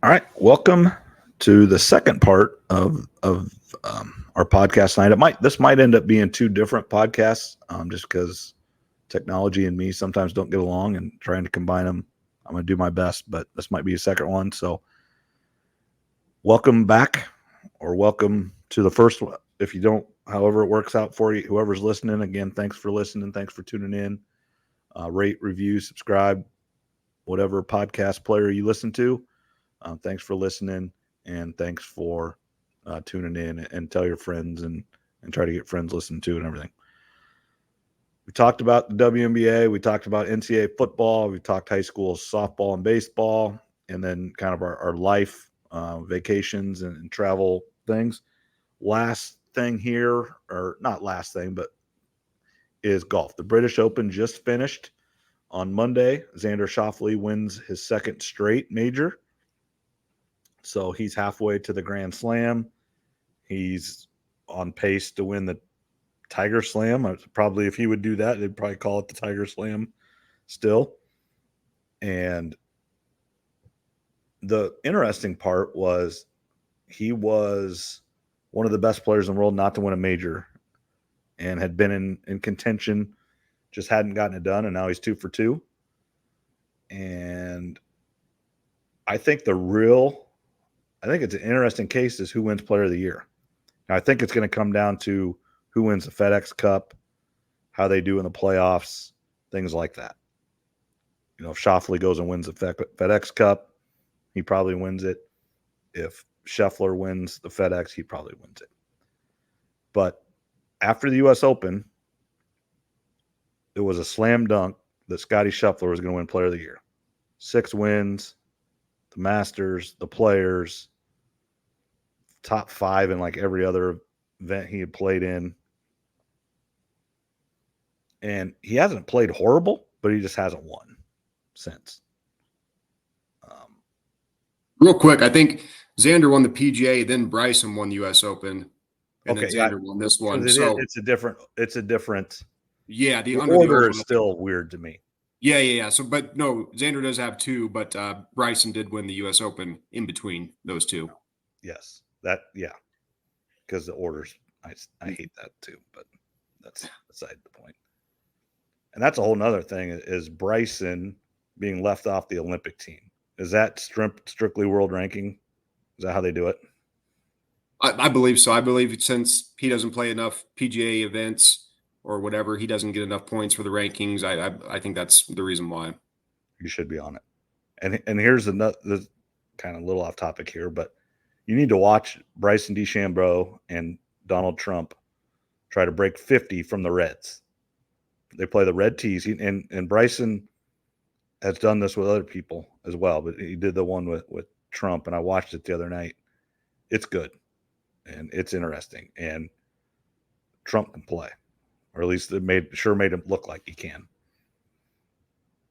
All right, welcome to the second part of our podcast tonight. This might end up being two different podcasts, just because technology and me sometimes don't get along, and trying to combine them. I'm going to do my best, but this might be a second one. So, welcome back, or welcome to the first one. If you don't, however it works out for you, whoever's listening, again, thanks for listening. Thanks for tuning in. Rate, review, subscribe, whatever podcast player you listen to. Thanks for listening, and thanks for tuning in, and tell your friends and try to get friends listening to it and everything. We talked about the WNBA. We talked about NCAA football. We talked high school softball and baseball, and then kind of our life, vacations and travel things. Last thing here, or not last thing, but is golf. The British Open just finished on Monday. Xander Schauffele wins his second straight major. So he's halfway to the Grand Slam. He's on pace to win the Tiger Slam. Probably if he would do that, they'd probably call it the Tiger Slam still. And the interesting part was he was one of the best players in the world not to win a major, and had been in contention, just hadn't gotten it done, and now he's 2 for 2. And I think it's an interesting case is who wins Player of the Year. Now, I think it's going to come down to who wins the FedEx Cup, how they do in the playoffs, things like that. You know, if Schauffele goes and wins the FedEx Cup, he probably wins it. If Scheffler wins the FedEx, he probably wins it. But after the U.S. Open, it was a slam dunk that Scottie Scheffler was going to win Player of the Year. 6 wins, the Masters, the Players, top 5 in like every other event he had played in. And he hasn't played horrible, but he just hasn't won since. Real quick, I think Xander won the PGA, then Bryson won the U.S. Open, and then Xander won this one. It's a different. Yeah, the order is still weird to me. Yeah. So, but no, Xander does have 2, but Bryson did win the U.S. Open in between those 2. Yes, because the orders, I hate that too, but that's beside the point. And that's a whole nother thing, is Bryson being left off the Olympic team. Is that strictly world ranking? Is that how they do it? I believe so. I believe since he doesn't play enough PGA events or whatever, he doesn't get enough points for the rankings. I think that's the reason why. You should be on it. And here's another kind of little off topic here, but you need to watch Bryson DeChambeau and Donald Trump try to break 50 from the Reds. They play the red tees, and Bryson has done this with other people as well, but he did the one with Trump, and I watched it the other night. It's good, and it's interesting, and Trump can play, or at least it made him look like he can.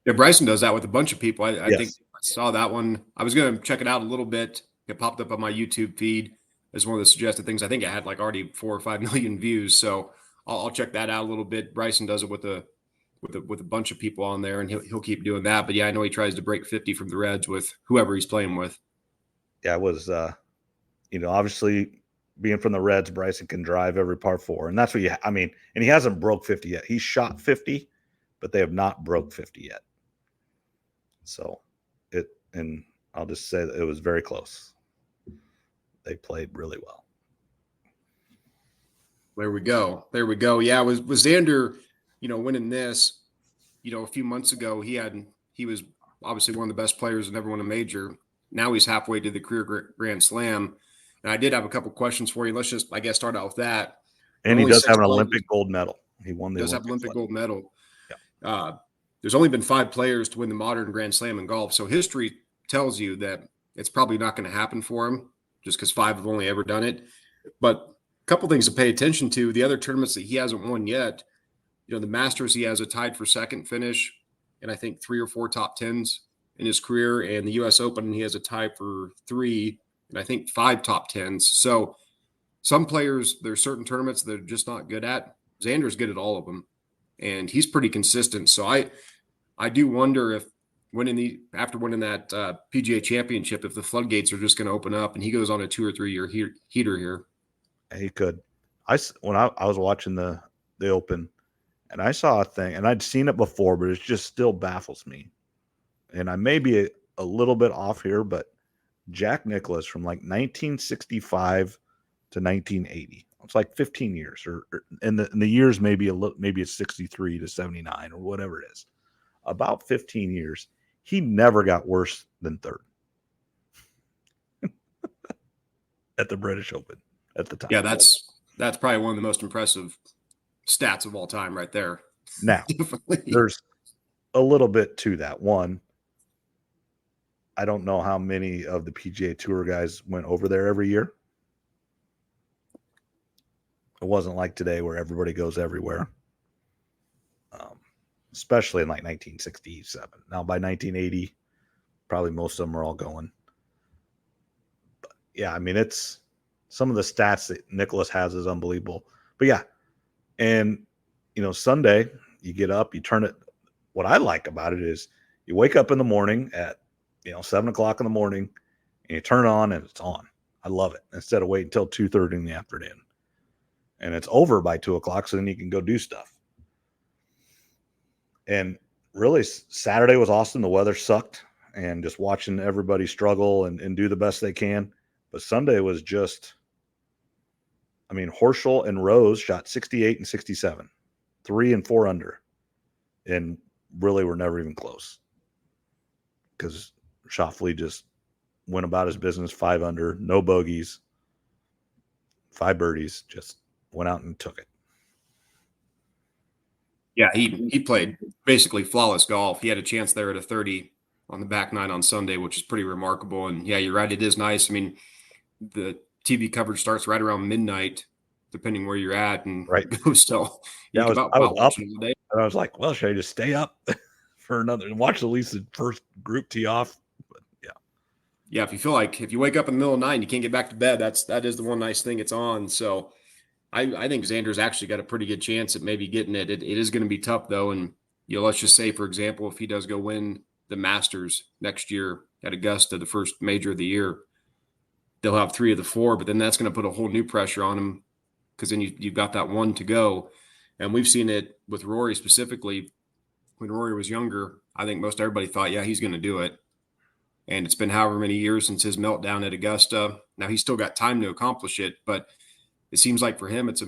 Yeah, Bryson does that with a bunch of people. I think I saw that one. I was going to check it out a little bit. It popped up on my YouTube feed as one of the suggested things. I think it had like already 4 or 5 million views, so I'll check that out a little bit. Bryson does it with a bunch of people on there, and he'll keep doing that. But yeah, I know he tries to break 50 from the Reds with whoever he's playing with. Yeah, it was, obviously being from the Reds, Bryson can drive every par 4, and that's what and he hasn't broke 50 yet. He's shot 50, but they have not broke 50 yet. So and I'll just say that it was very close. They played really well. There we go. Yeah, was Xander, winning this, a few months ago, he was obviously one of the best players and never won a major. Now he's halfway to the career Grand Slam. And I did have a couple questions for you. Let's just, I guess, start out with that. And he does have an Olympic gold medal. He won the Olympic gold medal. Yeah. There's only been 5 players to win the modern Grand Slam in golf. So history tells you that it's probably not going to happen for him, just because 5 have only ever done it. But a couple things to pay attention to. The other tournaments that he hasn't won yet, the Masters, he has a tied for second finish, and I think 3 or 4 top 10s in his career. And the U.S. Open, he has a tie for 3, and I think 5 top 10s. So some players, there's certain tournaments they're just not good at. Xander's good at all of them, and he's pretty consistent. So I do wonder if, after winning that PGA Championship, if the floodgates are just going to open up and he goes on a 2 or 3 year heater here. He could. When I was watching the Open, and I saw a thing, and I'd seen it before, but it just still baffles me. And I may be a little bit off here, but Jack Nicklaus from like 1965 to 1980. It's like 15 years, and the years maybe maybe it's 63 to 79 or whatever it is. About 15 years, he never got worse than third at the British Open at the time. Yeah, that's probably one of the most impressive stats of all time right there. Now, there's a little bit to that. One, I don't know how many of the PGA Tour guys went over there every year. It wasn't like today where everybody goes everywhere, especially in like 1967. Now, by 1980, probably most of them are all going. But yeah, I mean, it's some of the stats that Nicklaus has is unbelievable. But yeah, and Sunday, you get up, you turn it. What I like about it is you wake up in the morning at 7 o'clock in the morning, and you turn it on, and it's on. I love it. Instead of waiting until 2:30 in the afternoon, and it's over by 2 o'clock, so then you can go do stuff. And really, Saturday was awesome. The weather sucked, and just watching everybody struggle and do the best they can. But Sunday was just, I mean, Horschel and Rose shot 68 and 67, 3 and 4 under, and really were never even close because Schauffele just went about his business 5 under, no bogeys, 5 birdies, just went out and took it. Yeah, he played basically flawless golf. He had a chance there at a 30 on the back nine on Sunday, which is pretty remarkable. And yeah, you're right, it is nice. I mean, the TV coverage starts right around midnight, depending where you're at, and right. goes till I was up, and I was like, well, should I just stay up for another and watch at least the first group tee off? But yeah, if you feel like if you wake up in the middle of the night and you can't get back to bed, that is the one nice thing it's on. So I think Xander's actually got a pretty good chance at maybe getting it. It is going to be tough though, and let's just say, for example, if he does go win the Masters next year at Augusta, the first major of the year, they'll have 3 of the 4, but then that's going to put a whole new pressure on him because then you've got that one to go. And we've seen it with Rory specifically. When Rory was younger, I think most everybody thought, yeah, he's going to do it. And it's been however many years since his meltdown at Augusta. Now he's still got time to accomplish it, but it seems like for him, it's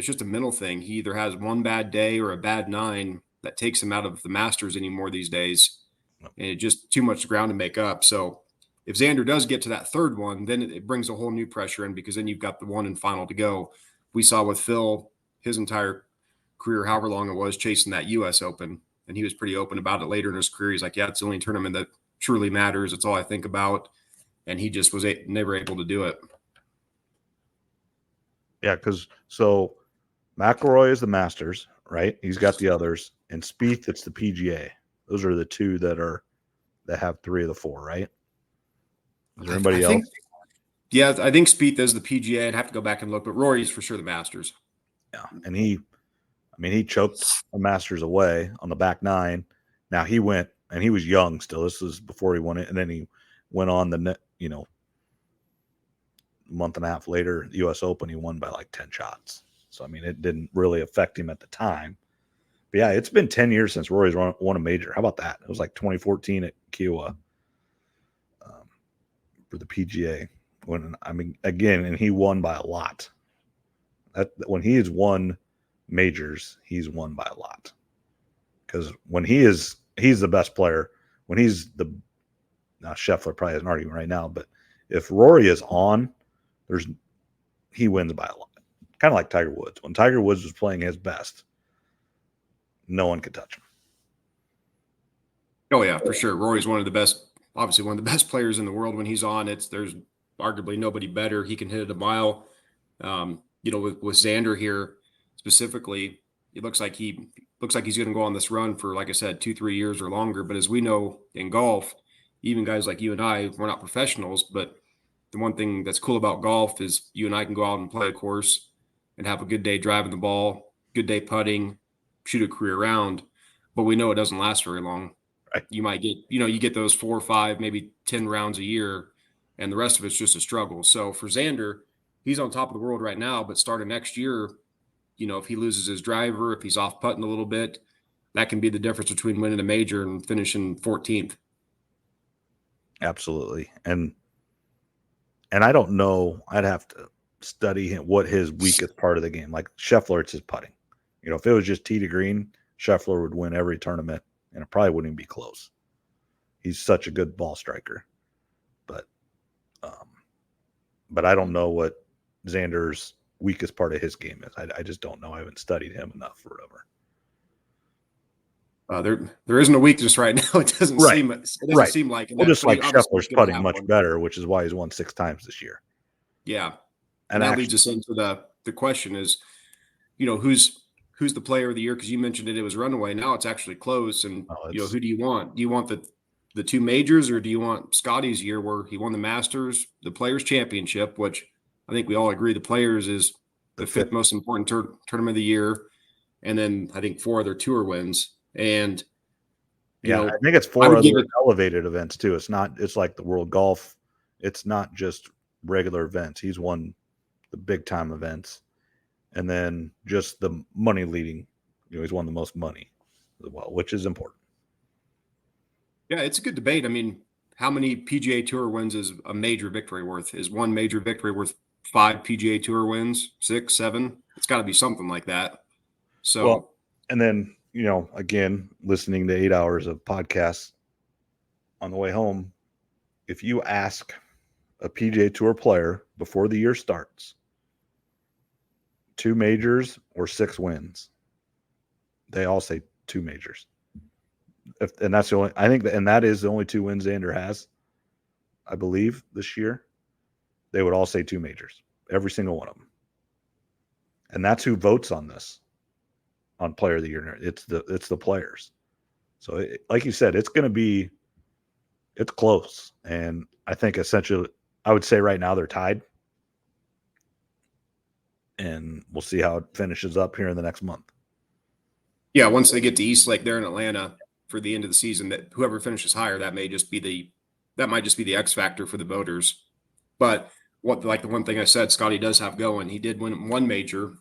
just a mental thing. He either has one bad day or a bad 9 that takes him out of the Masters anymore these days. And it's just too much ground to make up. So if Xander does get to that third one, then it brings a whole new pressure in because then you've got the one and final to go. We saw with Phil, his entire career, however long it was, chasing that U.S. Open. And he was pretty open about it later in his career. He's like, yeah, it's the only tournament that truly matters. It's all I think about. And he just was never able to do it. Yeah, because so McIlroy is the Masters, right? He's got the others. And Spieth, it's the PGA. Those are the 2 that have 3 of the 4, right? Is there anybody else? Yeah, I think Spieth is the PGA. I'd have to go back and look, but Rory's for sure the Masters. Yeah, and he choked a Masters away on the back 9. Now he went, and he was young still. This was before he won it, and then he went on the net, month and a half later, the U.S. Open, he won by like 10 shots. So, I mean, it didn't really affect him at the time. But, yeah, it's been 10 years since Rory's won a major. How about that? It was like 2014 at Kiowa for the PGA. Again, and he won by a lot. When he has won majors, he's won by a lot. Because when he's the best player. When he's now Scheffler probably has an argument right now, but if Rory is on, he wins by a lot. Kind of like Tiger Woods. When Tiger Woods was playing his best, no one could touch him. Oh yeah, for sure. Rory's obviously one of the best players in the world when he's on. There's arguably nobody better. He can hit it a mile. With Xander here specifically, it looks like he's going to go on this run for, like I said, 2-3 years or longer. But as we know in golf, even guys like you and I, we're not professionals, but the one thing that's cool about golf is you and I can go out and play a course and have a good day driving the ball, good day putting, shoot a career round, but we know it doesn't last very long. Right. You might get, you get those 4 or 5, maybe 10 rounds a year, and the rest of it's just a struggle. So for Xander, he's on top of the world right now, but starting next year, if he loses his driver, if he's off putting a little bit, that can be the difference between winning a major and finishing 14th. Absolutely. And I don't know, I'd have to study what his weakest part of the game. Like Scheffler, it's his putting. If it was just tee to green, Scheffler would win every tournament, and it probably wouldn't even be close. He's such a good ball striker. But I don't know what Xander's weakest part of his game is. I just don't know. I haven't studied him enough or whatever. There isn't a weakness right now. It doesn't seem like. Well, just like Scheffler's putting much better, which is why he's won 6 times this year. Yeah, and that leads us into the question is, who's the player of the year? Because you mentioned it was runaway. Now it's actually close, and who do you want? Do you want the 2 majors, or do you want Scotty's year where he won the Masters, the Players Championship, which I think we all agree the Players is the 5th most important tournament of the year, and then I think 4 other tour wins. And I think it's 4 other elevated events too. It's like the World Golf. It's not just regular events. He's won the big time events, and then just the money leading. He's won the most money as well, which is important. Yeah, it's a good debate. I mean, how many PGA Tour wins is a major victory worth? Is one major victory worth 5 PGA Tour wins, 6, 7? It's got to be something like that. So, and then, again, listening to 8 hours of podcasts on the way home, if you ask a PGA Tour player before the year starts, 2 majors or 6 wins, they all say 2 majors. And that's the only, I think, and that is the only 2 wins Xander has, I believe, this year. They would all say 2 majors, every single one of them. And that's who votes on this, on Player of the Year. It's the players. So, like you said, it's close. And I think essentially, I would say right now they're tied. And we'll see how it finishes up here in the next month. Yeah, once they get to East Lake there in Atlanta for the end of the season, that whoever finishes higher, that might just be the X factor for the voters. But the one thing I said, Scotty does have going. He did win 1 major,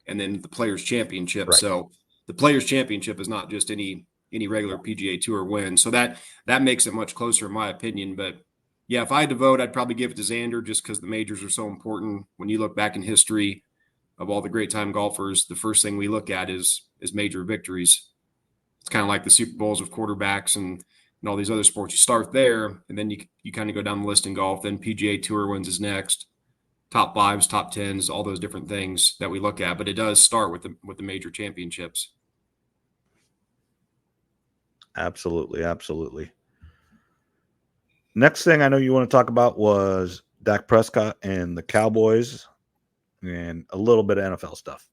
and then the Players Championship. Right. So the Players Championship is not just any regular PGA Tour win. So that makes it much closer, in my opinion. But yeah, if I had to vote, I'd probably give it to Xander just because the majors are so important. When you look back in history of all the great time golfers, the first thing we look at is major victories. It's kind of like the Super Bowls of quarterbacks and all these other sports. You start there, and then you kind of go down the list in golf. Then PGA Tour wins is next. Top 5s, top 10s, all those different things that we look at. But it does start with the major championships. Absolutely, absolutely. Next thing I know you want to talk about was Dak Prescott and the Cowboys and a little bit of NFL stuff.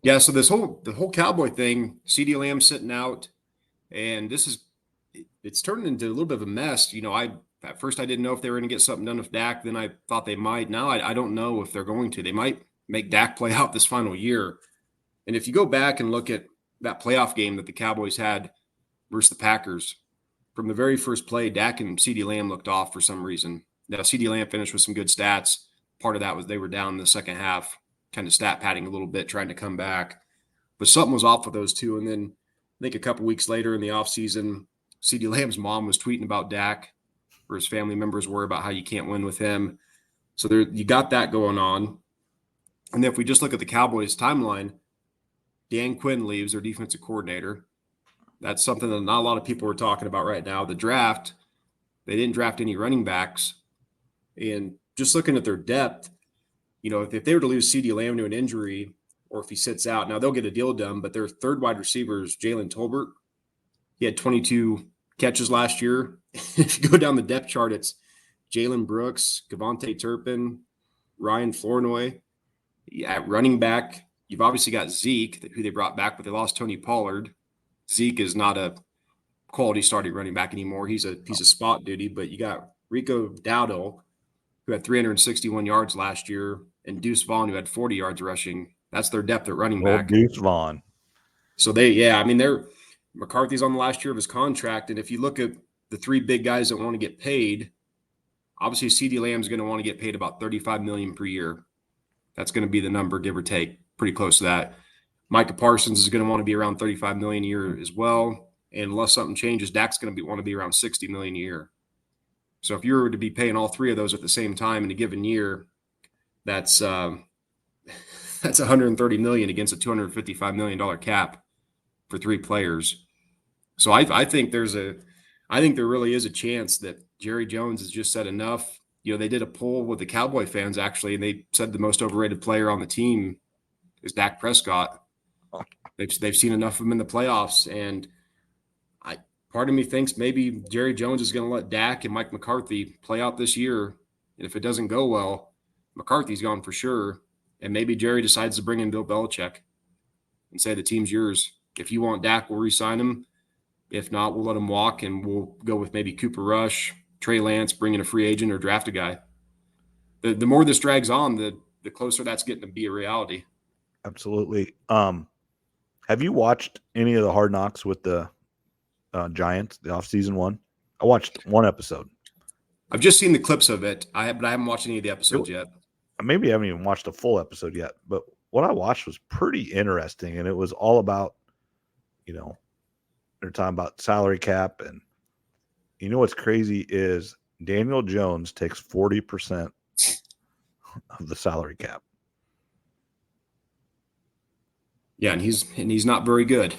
Yeah, so the whole Cowboy thing, CeeDee Lamb sitting out, and it's turned into a little bit of a mess. At first I didn't know if they were going to get something done with Dak. Then I thought they might. Now I don't know if they're going to. They might make Dak play out this final year. And if you go back and look at that playoff game that the Cowboys had versus the Packers, from the very first play, Dak and CeeDee Lamb looked off for some reason. Now, CeeDee Lamb finished with some good stats. Part of that was they were down in the second half, kind of stat padding a little bit, trying to come back. But something was off with those two. And then I think a couple weeks later in the offseason, CeeDee Lamb's mom was tweeting about Dak, or his family members were, about how you can't win with him. So you got that going on. And then if we just look at the Cowboys timeline, Dan Quinn leaves, their defensive coordinator. That's something that not a lot of people are talking about right now. The draft, they didn't draft any running backs. And just looking at their depth, if they were to lose CeeDee Lamb to an injury, or if he sits out, now they'll get a deal done, but their third wide receiver is Jalen Tolbert. He had 22 catches last year. If you go down the depth chart, it's Jalen Brooks, Kevontae Turpin, Ryan Flournoy. At running back, you've obviously got Zeke, who they brought back, but they lost Tony Pollard. Zeke is not a quality starting running back anymore. He's a spot duty, but you got Rico Dowdle, who had 361 yards last year, and Deuce Vaughn, who had 40 yards rushing. That's their depth at running back. Deuce Vaughn. So they're McCarthy's on the last year of his contract, and if you look at the three big guys that want to get paid, obviously CeeDee Lamb's going to want to get paid about $35 million per year. That's going to be the number, give or take, pretty close to that. Micah Parsons is going to want to be around $35 million a year as well. And unless something changes, Dak's going to want to be around $60 million a year. So if you were to be paying all three of those at the same time in a given year, that's $130 million against a $255 million cap for three players. So I think there really is a chance that Jerry Jones has just said enough. You know, they did a poll with the Cowboy fans actually, and they said the most overrated player on the team is Dak Prescott. They've seen enough of him in the playoffs, and part of me thinks maybe Jerry Jones is going to let Dak and Mike McCarthy play out this year, and if it doesn't go well, McCarthy's gone for sure, and maybe Jerry decides to bring in Bill Belichick and say the team's yours. If you want Dak, we'll re-sign him. If not, we'll let him walk, and we'll go with maybe Cooper Rush, Trey Lance, bring in a free agent or draft a guy. The more this drags on, the closer that's getting to be a reality. Absolutely. Have you watched any of the Hard Knocks with the Giants, the off-season one? I watched one episode. I've just seen the clips of it, but I haven't watched any of the episodes yet. Maybe I haven't even watched a full episode yet, but what I watched was pretty interesting, and it was all about, you know, they're talking about salary cap, and you know what's crazy is Daniel Jones takes 40% of the salary cap. Yeah, and he's not very good.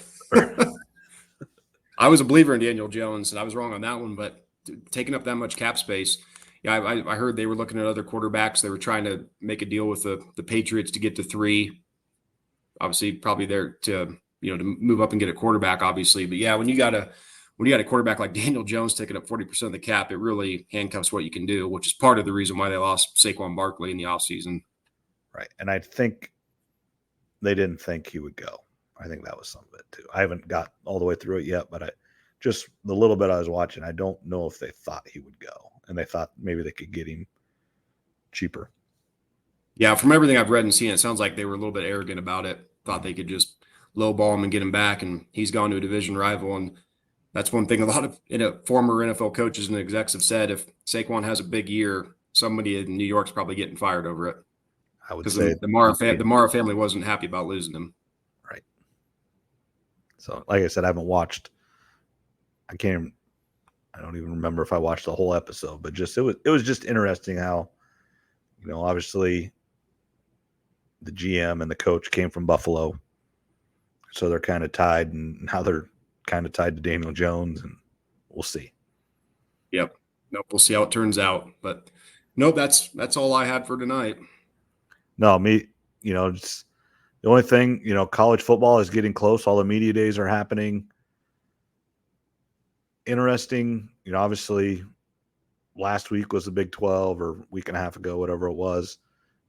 I was a believer in Daniel Jones, and I was wrong on that one, but taking up that much cap space, yeah, I heard they were looking at other quarterbacks. They were trying to make a deal with the Patriots to get to 3. Obviously, probably there to move up and get a quarterback, obviously. But yeah, when you got a quarterback like Daniel Jones taking up 40% of the cap, it really handcuffs what you can do, which is part of the reason why they lost Saquon Barkley in the offseason. Right. And I think they didn't think he would go. I think that was some of it too. I haven't got all the way through it yet, but just the little bit I was watching, I don't know if they thought he would go, and they thought maybe they could get him cheaper. Yeah, from everything I've read and seen, it sounds like they were a little bit arrogant about it. Thought they could just lowball him and get him back, and he's gone to a division rival. And that's one thing a lot of former NFL coaches and execs have said. If Saquon has a big year, somebody in New York's probably getting fired over it. I would say the Mara family wasn't happy about losing him. Right. So, like I said, I haven't watched. I don't even remember if I watched the whole episode, but it was just interesting how, obviously the GM and the coach came from Buffalo, so they're kind of tied, and how they're kind of tied to Daniel Jones, and we'll see. Yep. Nope. We'll see how it turns out, but nope. That's all I had for tonight. No, it's the only thing, college football is getting close. All the media days are happening. Interesting. Obviously last week was the Big 12, or week and a half ago, whatever it was.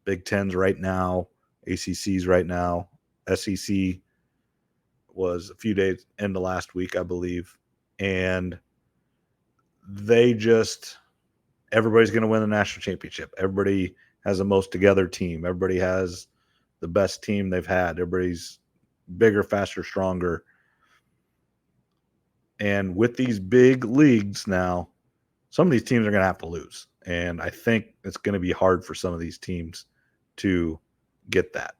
Big 10's right now. ACC's right now. SEC was a few days into last week, I believe. And everybody's going to win the national championship. Everybody has the most together team. Everybody has the best team they've had. Everybody's bigger, faster, stronger. And with these big leagues now, some of these teams are going to have to lose. And I think it's going to be hard for some of these teams to get that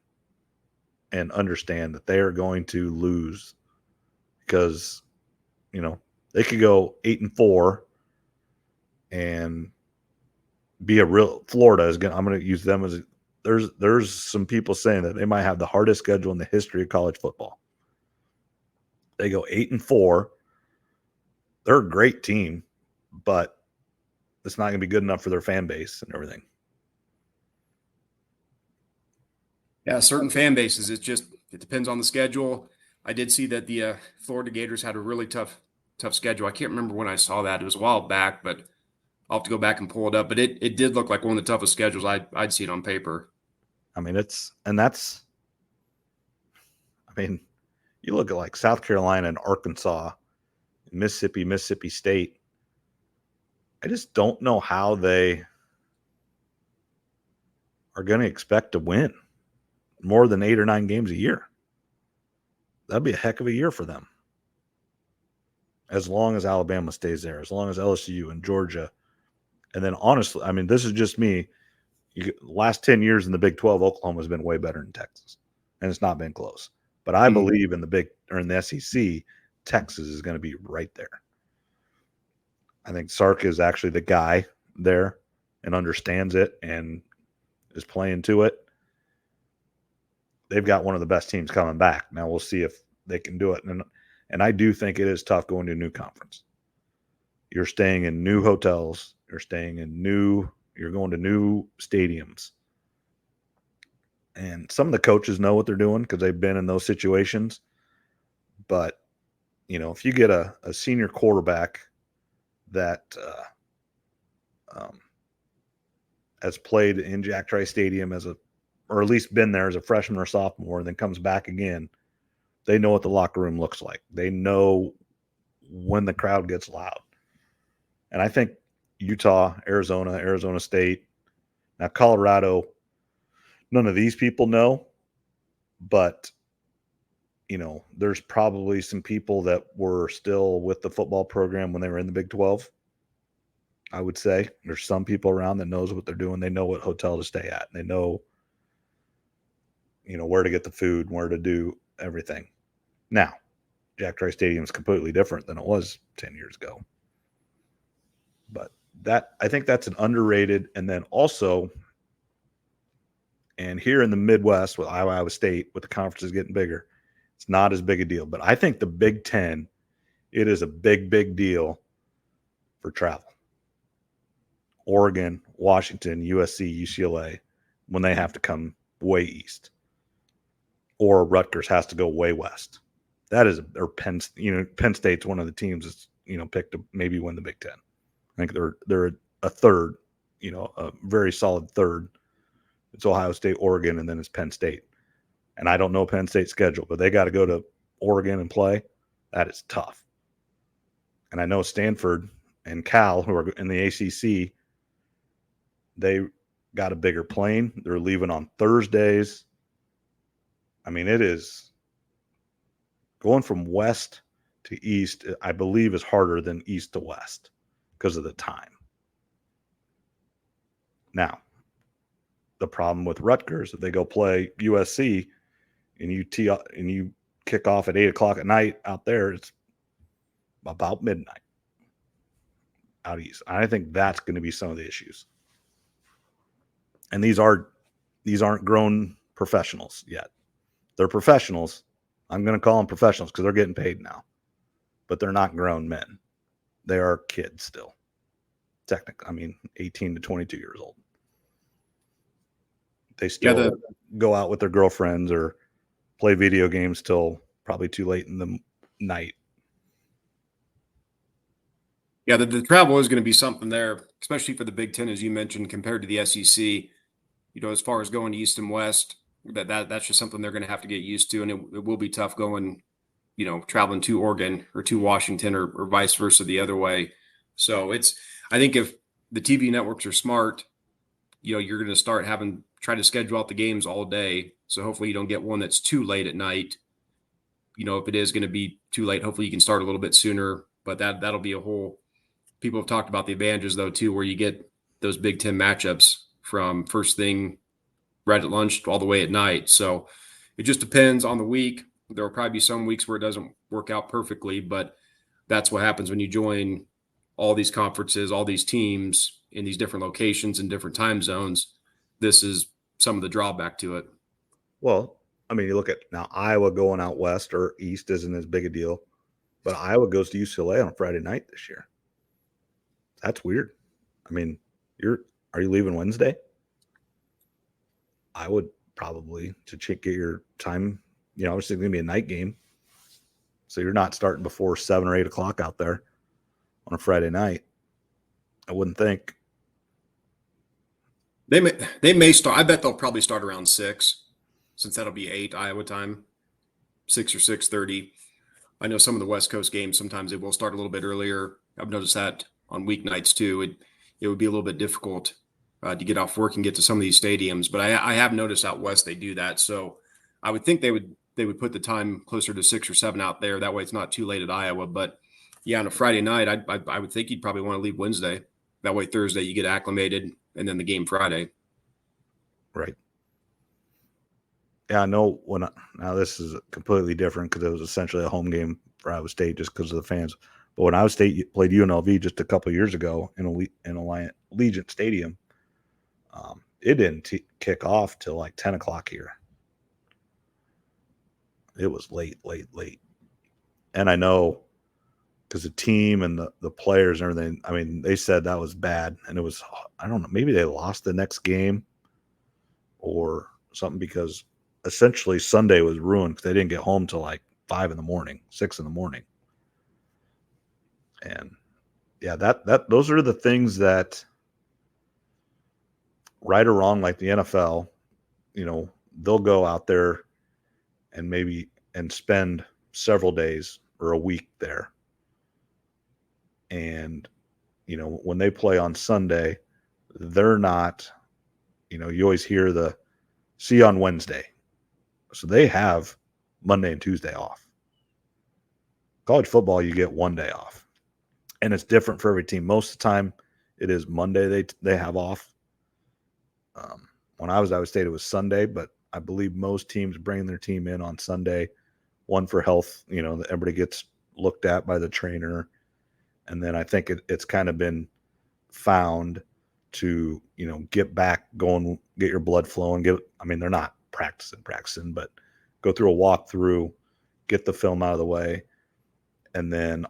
and understand that they are going to lose, because, they could go 8-4 and be a real Florida is going. I'm going to use them as there's some people saying that they might have the hardest schedule in the history of college football. They go 8-4. They're a great team, but it's not going to be good enough for their fan base and everything. Yeah, certain fan bases, it depends on the schedule. I did see that the Florida Gators had a really tough schedule. I can't remember when I saw that. It was a while back, but I'll have to go back and pull it up. But it did look like one of the toughest schedules I'd seen on paper. You look at like South Carolina and Arkansas, Mississippi State. I just don't know how they are going to expect to win more than 8 or 9 games a year. That'd be a heck of a year for them. as long as Alabama stays there, as long as LSU and Georgia. And then honestly, I mean, this is just me. Last 10 years in the Big 12, Oklahoma has been way better than Texas, and it's not been close. But I believe in the SEC, Texas is going to be right there. I think Sark is actually the guy there and understands it and is playing to it. They've got one of the best teams coming back. Now we'll see if they can do it. And I do think it is tough going to a new conference. You're staying in new hotels. You're going to new stadiums. And some of the coaches know what they're doing because they've been in those situations. But, if you get a senior quarterback that has played in Jack Trice Stadium or at least been there as a freshman or sophomore and then comes back again, they know what the locker room looks like. They know when the crowd gets loud. And I think Utah, Arizona State, now Colorado, none of these people know, but there's probably some people that were still with the football program when they were in the Big 12. I would say there's some people around that knows what they're doing. They know what hotel to stay at. They know, where to get the food, where to do everything. Now, Jack Trice Stadium is completely different than it was 10 years ago. But I think that's an underrated. And then also, and here in the Midwest with Iowa State, with the conferences getting bigger, it's not as big a deal. But I think the Big Ten, it is a big, big deal for travel. Oregon, Washington, USC, UCLA, when they have to come way east. Or Rutgers has to go way west. That is, or Penn State's one of the teams that's, picked to maybe win the Big Ten. I think they're a third, a very solid third. It's Ohio State, Oregon, and then it's Penn State. And I don't know Penn State's schedule, but they got to go to Oregon and play. That is tough. And I know Stanford and Cal, who are in the ACC, they got a bigger plane. They're leaving on Thursdays. I mean, it is going from west to east, I believe, is harder than east to west because of the time. Now, the problem with Rutgers, if they go play USC and you kick off at 8:00 at night out there, it's about midnight out east. I think that's going to be some of the issues. And these aren't grown professionals yet. They're professionals. I'm going to call them professionals because they're getting paid now. But they're not grown men. They are kids still. Technically, 18 to 22 years old. They still go out with their girlfriends or play video games till probably too late in the night. Yeah, the travel is going to be something there, especially for the Big Ten, as you mentioned, compared to the SEC. As far as going east and west, that's just something they're going to have to get used to, and it will be tough going, traveling to Oregon or to Washington or vice versa the other way. So I think if the TV networks are smart, you're going to start try to schedule out the games all day. So hopefully you don't get one that's too late at night. If it is going to be too late, hopefully you can start a little bit sooner. But that'll be a whole. People have talked about the advantages though too, where you get those Big Ten matchups from first thing right at lunch all the way at night. So it just depends on the week. There will probably be some weeks where it doesn't work out perfectly, but that's what happens when you join all these conferences, all these teams in these different locations and different time zones. This is some of the drawback to it. Well, you look at now Iowa going out west or east isn't as big a deal, but Iowa goes to UCLA on a Friday night this year. That's weird. Are you leaving Wednesday? I would probably to get your time. Obviously it's going to be a night game, so you're not starting before 7 or 8 o'clock out there on a Friday night. I wouldn't think. They may start. I bet they'll probably start around 6, since that'll be 8 Iowa time, 6 or 6:30. I know some of the West Coast games sometimes they will start a little bit earlier. I've noticed that on weeknights too. It would be a little bit difficult to get off work and get to some of these stadiums, but I have noticed out west they do that. So I would think they would put the time closer to 6 or 7 out there. That way it's not too late at Iowa. But Yeah, on a Friday night, I would think you'd probably want to leave Wednesday. That way Thursday you get acclimated, and then the game Friday. Right. Yeah, I know now this is completely different because it was essentially a home game for Iowa State just because of the fans. But when Iowa State played UNLV just a couple of years ago in Allegiant Stadium, it didn't kick off till like 10 o'clock here. It was late. And I know because the team and the players and everything, I mean, they said that was bad. And it was, I don't know, maybe they lost the next game or something because essentially Sunday was ruined because they didn't get home till like 5 in the morning, 6 in the morning. And yeah, those are the things that, right or wrong, like the NFL, they'll go out there and maybe and spend several days or a week there. And, when they play on Sunday, they're not, you always hear the see you on Wednesday. So they have Monday and Tuesday off. College football, you get one day off. And it's different for every team. Most of the time, it is Monday they have off. When I was at Iowa State, it was Sunday, but I believe most teams bring their team in on Sunday, one for health, that everybody gets looked at by the trainer. And then I think it's kind of been found to, get back going, get your blood flowing, they're not practicing, but go through a walkthrough, get the film out of the way. And then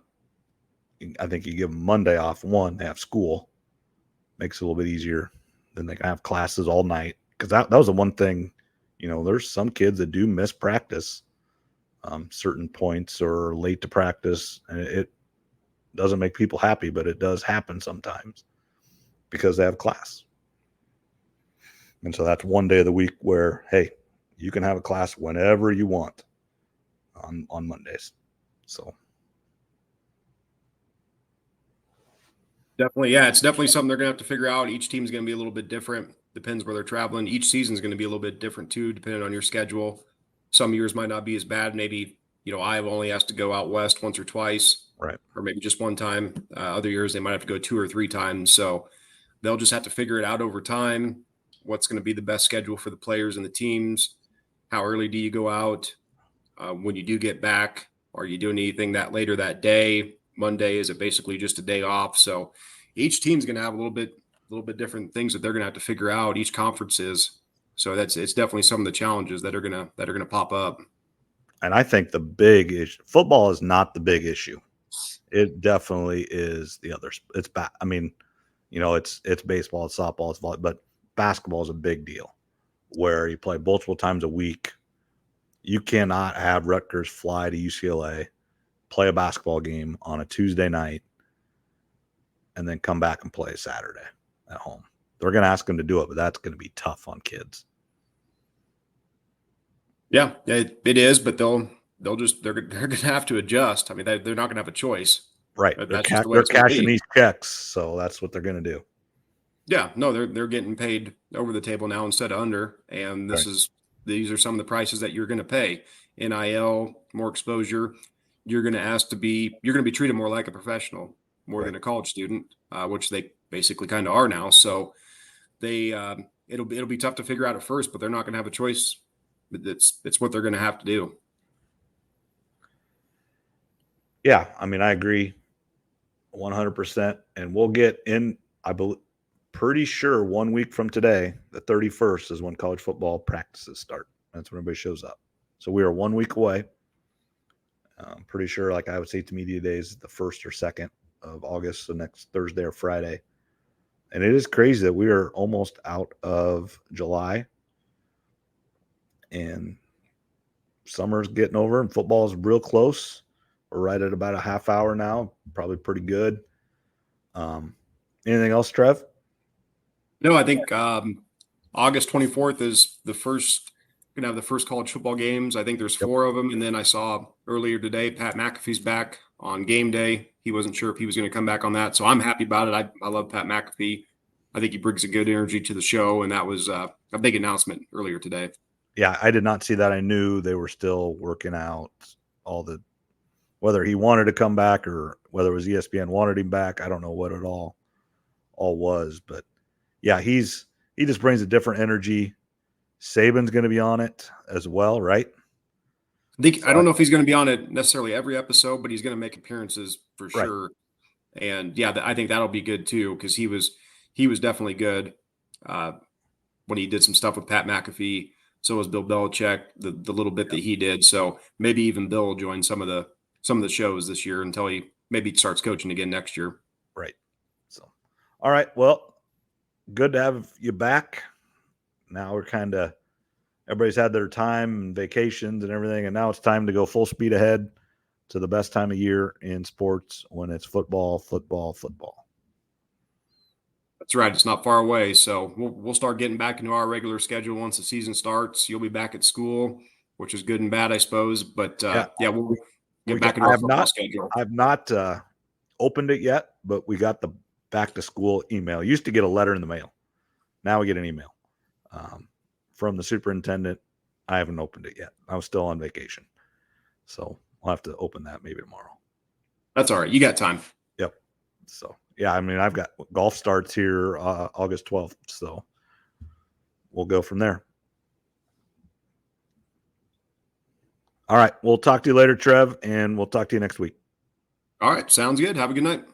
I think you give them Monday off. One, they have school. Makes it a little bit easier. Then they can have classes all night. Because that was the one thing, there's some kids that do miss practice, certain points or late to practice. And it doesn't make people happy, but it does happen sometimes because they have class. And so that's one day of the week where, hey, you can have a class whenever you want on Mondays. So Definitely, yeah, it's definitely something they're going to have to figure out. Each team's going to be a little bit different. Depends where they're traveling. Each season's going to be a little bit different too, depending on your schedule. Some years might not be as bad. Maybe, Iowa only has to go out west once or twice, right. Or maybe just one time. Other years they might have to go 2 or 3 times. So they'll just have to figure it out over time. What's going to be the best schedule for the players and the teams? How early do you go out? When you do get back, are you doing anything that later that day? Monday, is it basically just a day off? So each team's going to have a little bit different things that they're going to have to figure out. Each conference is. So it's definitely some of the challenges that are going to pop up. And I think the big issue, football is not the big issue. It definitely is the others. It's bad. It's baseball, it's softball, it's volleyball, but basketball is a big deal where you play multiple times a week. You cannot have Rutgers fly to UCLA, play a basketball game on a Tuesday night, and then come back and play Saturday at home. They're going to ask them to do it, but that's going to be tough on kids. Yeah, it is, but they're going to have to adjust. I mean, they're not going to have a choice. Right. That's just the way they're it's going to cashing be. these checks, so that's what they're going to do. Yeah, no, they're getting paid over the table now instead of under, and these are some of the prices that you're going to pay. NIL, more exposure. You're going to be treated more like a professional, more than a college student, which they basically kind of are now. So it'll be tough to figure out at first, but they're not going to have a choice. It's what they're going to have to do. Yeah, I agree 100%. And we'll get in, I believe, pretty sure 1 week from today, the 31st, is when college football practices start. That's when everybody shows up. So we are 1 week away. I'm pretty sure, like I would say, to media days, the 1st or 2nd of August, so next Thursday or Friday. And it is crazy that we are almost out of July and summer's getting over and football is real close. We're right at about a half hour now, probably pretty good. Anything else, Trev? No, I think August 24th is the first. Going to have the first college football games. I think there's 4 of them. And then I saw earlier today, Pat McAfee's back on game day. He wasn't sure if he was going to come back on that. So I'm happy about it. I love Pat McAfee. I think he brings a good energy to the show. And that was a big announcement earlier today. Yeah, I did not see that. I knew they were still working out whether he wanted to come back or whether it was ESPN wanted him back. I don't know what it all was, but yeah, he just brings a different energy. Saban's going to be on it as well, right? I don't know if he's going to be on it necessarily every episode, but he's going to make appearances for Right. sure. And yeah, I think that'll be good too, because he was definitely good when he did some stuff with Pat McAfee. So was Bill Belichick, the little bit that he did. So maybe even Bill will join some of the shows this year until he maybe starts coaching again next year. Right. So, all right. Well, good to have you back. Now we're everybody's had their time and vacations and everything, and now it's time to go full speed ahead to the best time of year in sports when it's football. That's right. It's not far away. So we'll start getting back into our regular schedule once the season starts. You'll be back at school, which is good and bad, I suppose. But we'll get back into our football schedule. I've not opened it yet, but we got the back to school email. Used to get a letter in the mail. Now we get an email from the superintendent. I haven't opened it yet. I was still on vacation. So I'll have to open that maybe tomorrow. That's all right. You got time. Yep. So, yeah, I mean, I've got golf starts here August 12th. So we'll go from there. All right. We'll talk to you later, Trev, and we'll talk to you next week. All right. Sounds good. Have a good night.